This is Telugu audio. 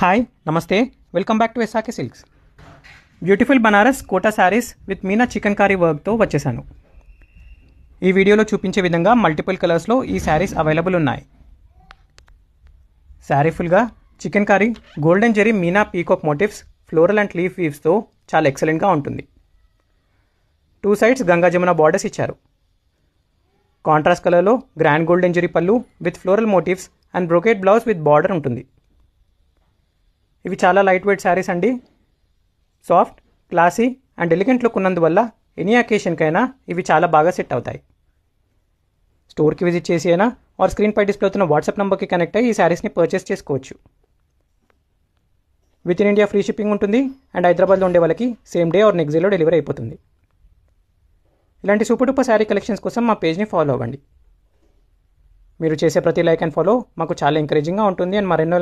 హాయ్ నమస్తే welcome back to SRK silks. Beautiful Banaras Kota saris with meena chikankari వర్క్తో వచ్చేసాను. ఈ వీడియోలో చూపించే విధంగా మల్టిపుల్ కలర్స్లో ఈ శారీస్ అవైలబుల్ ఉన్నాయి. శారీ ఫుల్గా చికెన్ కర్రీ, గోల్డెన్ జెరీ మీనా peacock motifs, floral and leaf వీవ్స్తో చాలా ఎక్సలెంట్గా ఉంటుంది. 2 సైడ్స్ గంగా జమున బార్డర్స్ ఇచ్చారు. కాంట్రాస్ట్ కలర్లో grand golden zari pallu with floral motifs and brocade blouse with border ఉంటుంది. ఇవి చాలా లైట్ వెయిట్ శారీస్ అండి. Soft, classy and elegant look ఉన్నందువల్ల ఎనీ అకేషన్కైనా ఇవి చాలా బాగా సెట్ అవుతాయి. స్టోర్కి విజిట్ చేసి అయినా ఆర్ స్క్రీన్పై డిస్ప్లే అవుతున్న వాట్సాప్ నెంబర్కి కనెక్ట్ అయ్యి ఈ శారీస్ని పర్చేస్ చేసుకోవచ్చు. With in India free shipping ఉంటుంది అండ్ హైదరాబాద్లో ఉండే వాళ్ళకి సేమ్ డే ఆర్ నెక్స్ట్ డేలో డెలివరీ అయిపోతుంది. ఇలాంటి సూపర్ డూపర్ శారీ కలెక్షన్స్ కోసం మా పేజ్ని ఫాలో అవ్వండి. మీరు చేసే ప్రతి లైక్ అండ్ ఫాలో మాకు చాలా ఎంకరేజింగ్గా ఉంటుంది అండ్ మరెన్నో